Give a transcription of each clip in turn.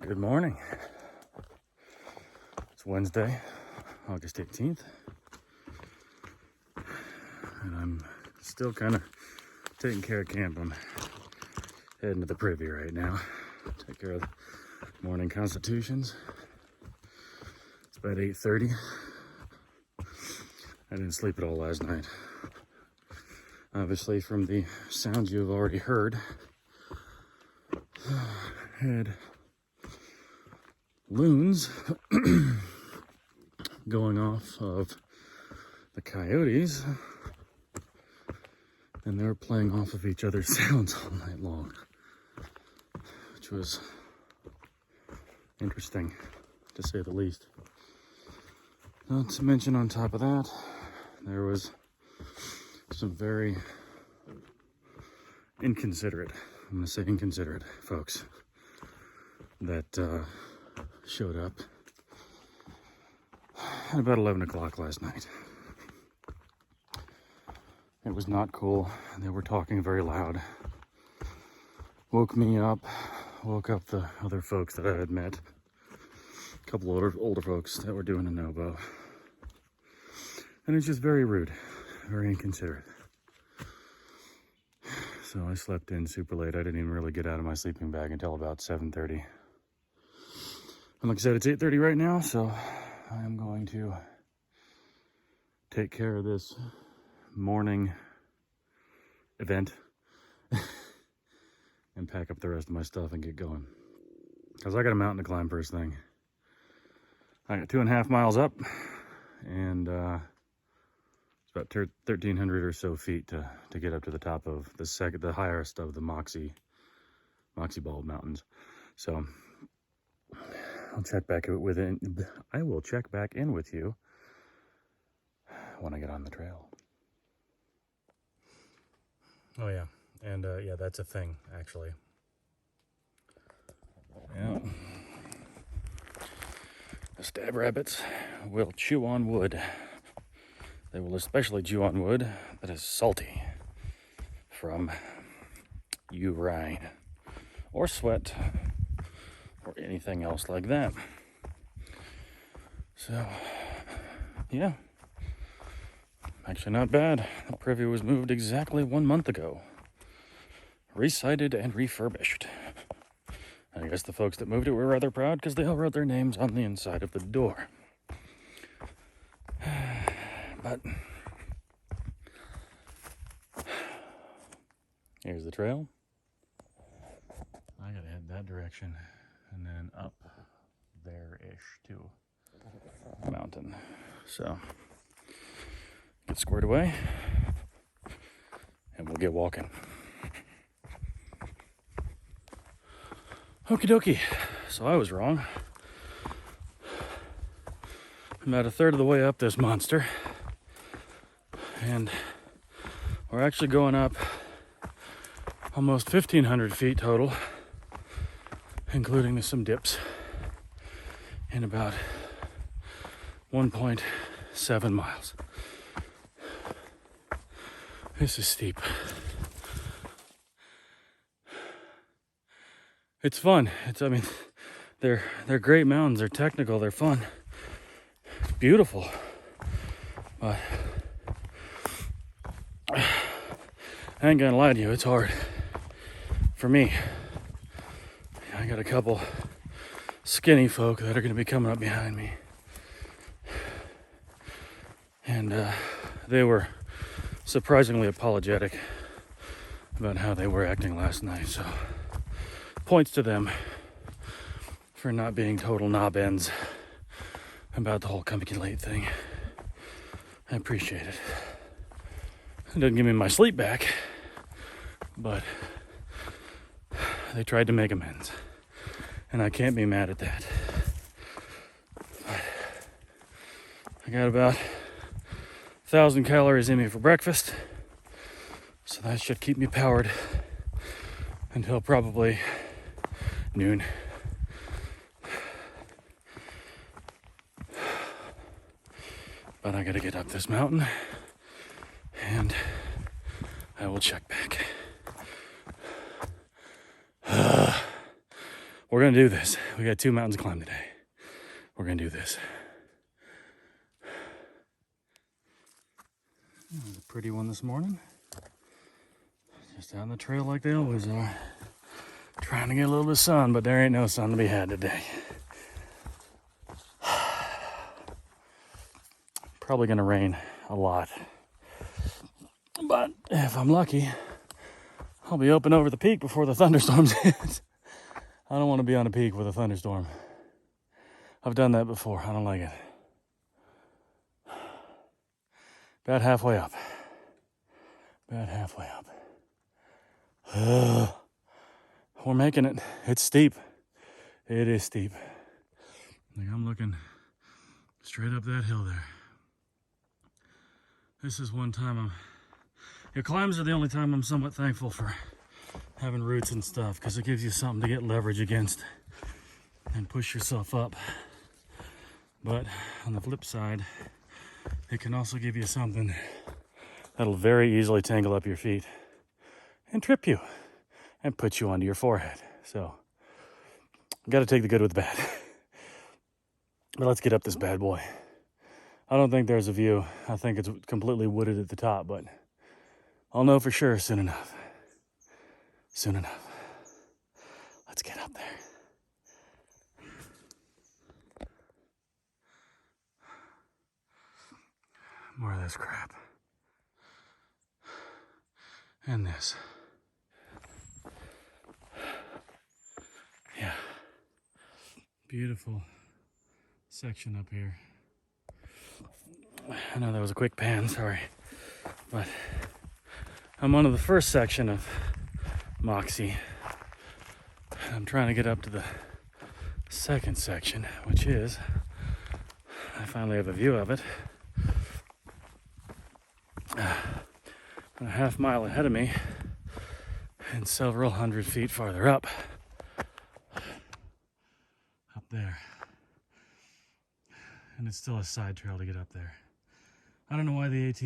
Good morning. It's Wednesday, August 18th. And I'm still kind of taking care of camp. I'm heading to the privy right now. Take care of the morning constitutions. It's about 8:30. I didn't sleep at all last night. Obviously, from the sounds you've already heard, had loons going off of the coyotes, and they were playing off of each other's sounds all night long, which was interesting, to say the least. Not to mention, on top of that, there was some very inconsiderate, I'm going to say inconsiderate folks that showed up at about 11 o'clock last night. It was not cool. They were talking very loud. Woke me up, woke up the other folks that I had met. A couple older folks that were doing a no-bo. And it's just very rude, very inconsiderate. So I slept in super late. I didn't even really get out of my sleeping bag until about 7:30. And like I said, it's 8:30 right now, so I am going to take care of this morning event and pack up the rest of my stuff and get going. Because I got a mountain to climb first thing. I got 2.5 miles up, and it's about 1,300 or so feet to get up to the top of the highest of the Moxie Bald Mountains. So I'll check back with it. I will check back in with you when I get on the trail. Oh yeah, and yeah, that's a thing actually. Yeah. The stab rabbits will chew on wood. They will especially chew on wood that is salty from urine or sweat or anything else like that. So, yeah. Actually not bad. The privy was moved exactly 1 month ago. Resited and refurbished. I guess the folks that moved it were rather proud because they all wrote their names on the inside of the door. But here's the trail. I gotta head that direction and then up there-ish to the mountain. So get squared away and we'll get walking. Okie dokie. So I was wrong. I'm about 1/3 of the way up this monster. And we're actually going up almost 1,500 feet total, including some dips, in about 1.7 miles. This is steep. It's fun. I mean, they're great mountains. They're technical. They're fun. It's beautiful. But I ain't gonna lie to you, it's hard for me. I got a couple skinny folk that are gonna be coming up behind me. And they were surprisingly apologetic about how they were acting last night. So points to them for not being total knob ends about the whole coming late thing. I appreciate it. It doesn't give me my sleep back, but they tried to make amends, and I can't be mad at that. But I got about 1,000 calories in me for breakfast, so that should keep me powered until probably noon. But I gotta get up this mountain, and I will check back. We're gonna do this. We got 2 mountains to climb today. We're gonna do this. That was a pretty one this morning. Just out on the trail like they always are. Trying to get a little bit of sun, but there ain't no sun to be had today. Probably gonna rain a lot. But if I'm lucky, I'll be open over the peak before the thunderstorms hit. I don't want to be on a peak with a thunderstorm. I've done that before. I don't like it. About halfway up. About halfway up. We're making it. It's steep. It is steep. Like I'm looking straight up that hill there. This is one time climbs are the only time I'm somewhat thankful for having roots and stuff, because it gives you something to get leverage against and push yourself up. But on the flip side, it can also give you something that'll very easily tangle up your feet and trip you and put you onto your forehead. So, got to take the good with the bad. But let's get up this bad boy. I don't think there's a view. I think it's completely wooded at the top, but I'll know for sure soon enough. Soon enough. Let's get up there. More of this crap. And this. Yeah. Beautiful section up here. I know that was a quick pan, sorry. But I'm on to the first section of Moxie. I'm trying to get up to the second section, which is, I finally have a view of it. A half mile ahead of me and several hundred feet farther up there. And it's still a side trail to get up there. I don't know why the AT,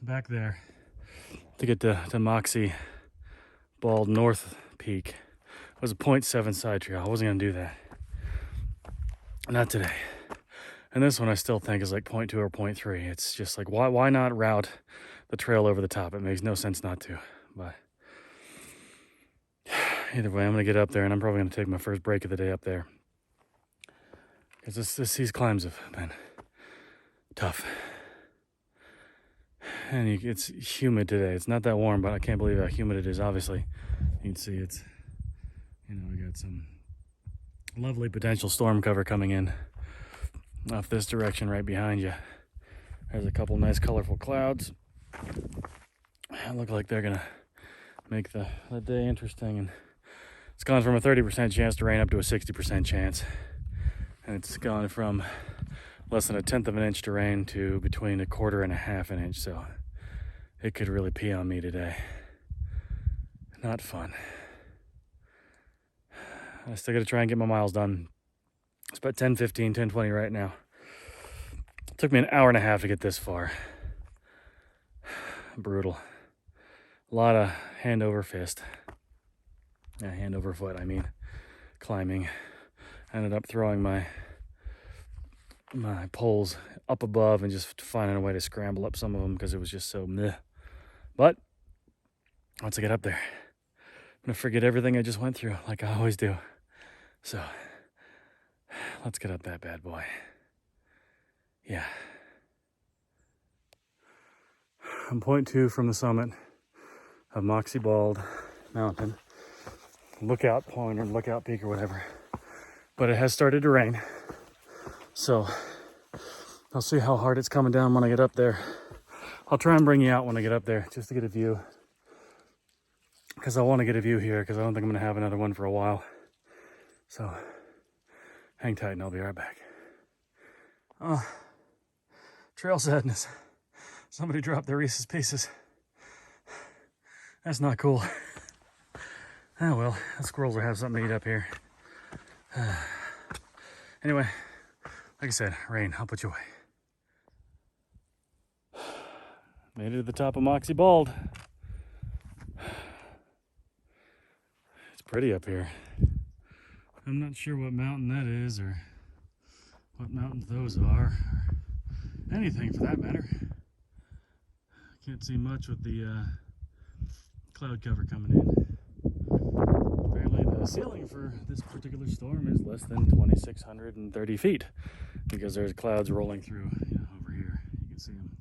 back there to get to Moxie Bald North Peak was a 0.7 side trail. I wasn't gonna do that. Not today. And this one I still think is like 0.2 or 0.3. It's just like, why not route the trail over the top? It makes no sense not to. But either way, I'm going to get up there, and I'm probably going to take my first break of the day up there. Because these climbs have been tough. And it's humid today. It's not that warm, but I can't believe how humid it is, obviously. You can see it's, we got some lovely potential storm cover coming in off this direction right behind you. There's a couple nice colorful clouds. Look like they're gonna make the day interesting, and it's gone from a 30% chance to rain up to a 60% chance, and it's gone from less than 1/10 of an inch to rain to between 1/4 and 1/2 an inch. So it could really pee on me today. Not fun. I still gotta try and get my miles done. It's about 10:15, 10:20 right now. It took me an hour and a half to get this far. Brutal. A lot of hand over fist. Yeah, hand over foot, I mean. Climbing. I ended up throwing my poles up above and just finding a way to scramble up some of them because it was just so meh. But once I get up there, I'm gonna forget everything I just went through like I always do. So let's get up that bad boy. Yeah. I'm 0.2 from the summit of Moxie Bald Mountain. Lookout point or lookout peak or whatever. But it has started to rain. So I'll see how hard it's coming down when I get up there. I'll try and bring you out when I get up there just to get a view. Because I want to get a view here because I don't think I'm going to have another one for a while. So hang tight and I'll be right back. Oh, trail sadness. Somebody dropped their Reese's Pieces. That's not cool. Oh well, the squirrels will have something to eat up here. Anyway, like I said, rain, I'll put you away. Made it to the top of Moxie Bald. It's pretty up here. I'm not sure what mountain that is or what mountains those are, or anything for that matter. Can't see much with the cloud cover coming in. Apparently the ceiling for this particular storm is less than 2,630 feet because there's clouds rolling through over here. You can see them.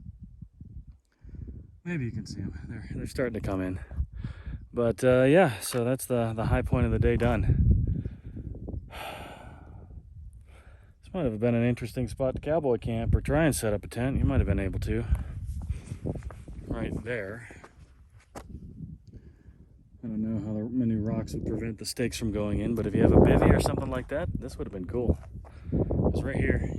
Maybe you can see them. They're starting to come in. But yeah, so that's the high point of the day done. This might have been an interesting spot to cowboy camp or try and set up a tent. You might have been able to. Right there. I don't know how many rocks would prevent the stakes from going in, but if you have a bivvy or something like that, this would have been cool. It's right here,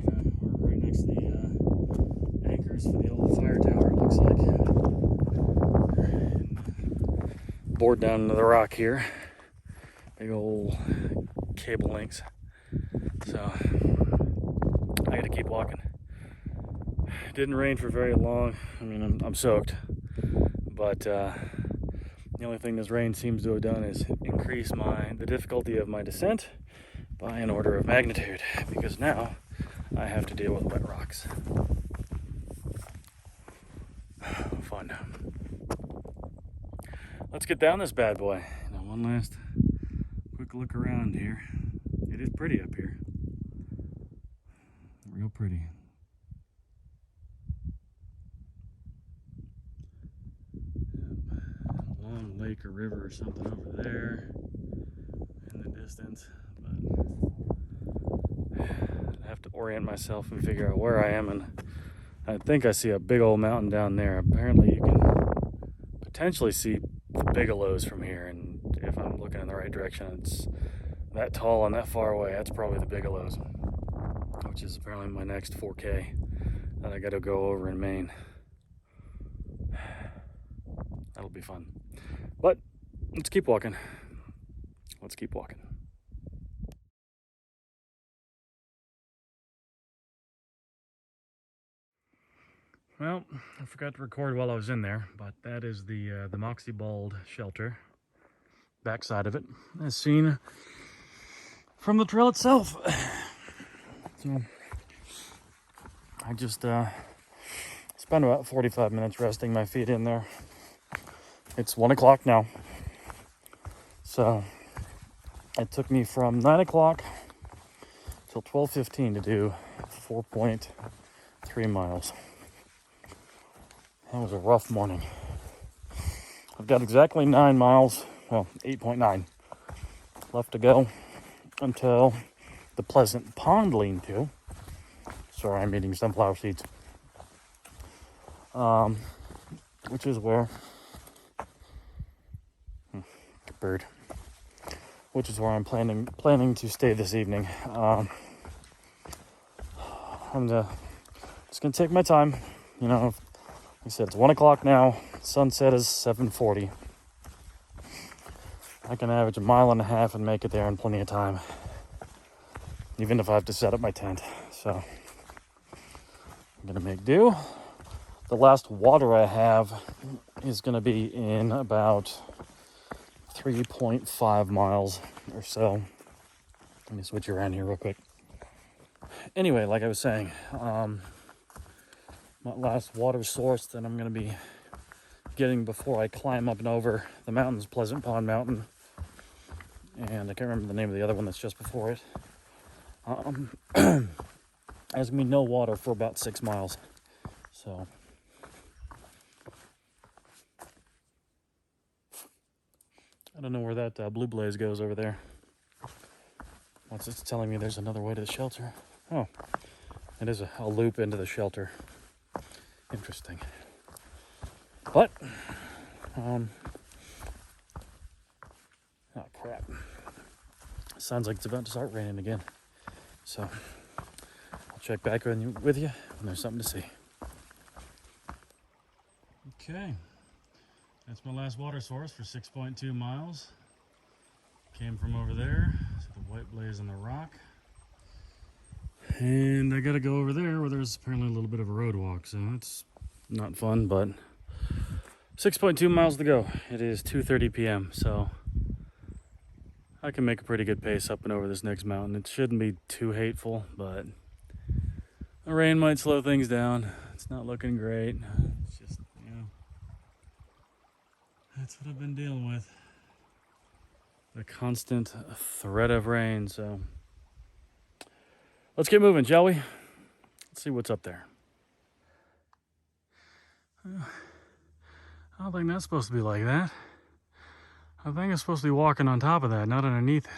we're right next to the anchors for the old fire tower, it looks like. And bored down into the rock here. Big old cable links. So I gotta keep walking. It didn't rain for very long. I mean, I'm soaked, but the only thing this rain seems to have done is increase the difficulty of my descent by an order of magnitude, because now I have to deal with wet rocks. Fun. Let's get down this bad boy. Now, one last quick look around here. It is pretty up here. Real pretty. Long lake or river or something over there in the distance, but I have to orient myself and figure out where I am, and I think I see a big old mountain down there. Apparently you can potentially see the Bigelows from here, and if I'm looking in the right direction, it's that tall and that far away. That's probably the Bigelows, which is apparently my next 4K that I gotta go over in Maine. That'll be fun. But let's keep walking. Let's keep walking. Well, I forgot to record while I was in there, but that is the Moxie Bald shelter. Backside of it, as seen from the trail itself. So I just spent about 45 minutes resting my feet in there. It's 1 o'clock now, so it took me from 9 o'clock till 12:15 to do 4.3 miles. That was a rough morning. I've got exactly 9 miles, well, 8.9 left to go until the Pleasant Pond lean-to. Sorry, I'm eating sunflower seeds. Which is where bird. Which is where I'm planning to stay this evening. I'm just gonna take my time. You know, like I said, it's 1 o'clock now. Sunset is 7:40. I can average 1.5 miles and make it there in plenty of time, even if I have to set up my tent. So I'm gonna make do. The last water I have is gonna be in about 3.5 miles or so. Let me switch around here real quick. Anyway, like I was saying, my last water source that I'm going to be getting before I climb up and over the mountains, Pleasant Pond Mountain, and I can't remember the name of the other one that's just before it. There's going to be no water for about 6 miles. So I don't know where that blue blaze goes over there. Once it's telling me there's another way to the shelter. Oh, it is a loop into the shelter. Interesting. But, oh crap. Sounds like it's about to start raining again. So, I'll check back with you when there's something to see. Okay. That's my last water source for 6.2 miles. Came from over there. See the white blaze on the rock. And I gotta go over there where there's apparently a little bit of a road walk, so that's not fun, but 6.2 miles to go. It is 2:30 p.m., so I can make a pretty good pace up and over this next mountain. It shouldn't be too hateful, but the rain might slow things down. It's not looking great. It's just, you know, that's what I've been dealing with. The constant threat of rain, so let's get moving, shall we? Let's see what's up there. I don't think that's supposed to be like that. I think I'm supposed to be walking on top of that, not underneath it.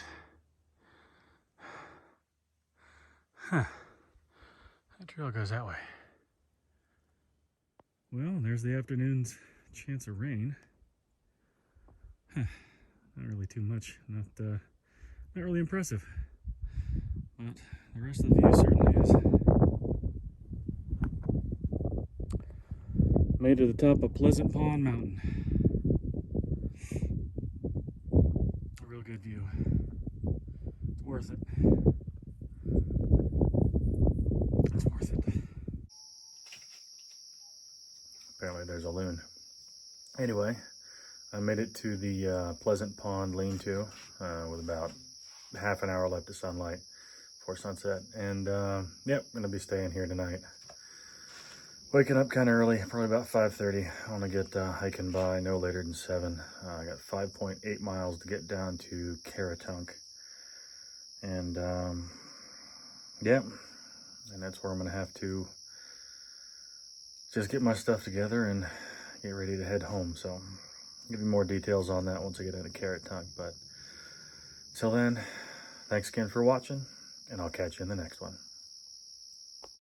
Huh. That trail goes that way. Well, there's the afternoon's chance of rain. Huh. Not really too much. Not really impressive. But the rest of the view certainly is. Made it to the top of Pleasant Pond Mountain. A real good view. It's worth it. It's worth it. Apparently there's a loon. Anyway, I made it to the Pleasant Pond lean-to with about half an hour left of sunlight before sunset. And yep, I'm gonna be staying here tonight. Waking up kind of early, probably about 5:30. I want to get hiking by no later than 7. I got 5.8 miles to get down to Caratunk. And yeah, and that's where I'm gonna have to just get my stuff together and get ready to head home. So I'll give you more details on that once I get into Caratunk. But till then, thanks again for watching, and I'll catch you in the next one.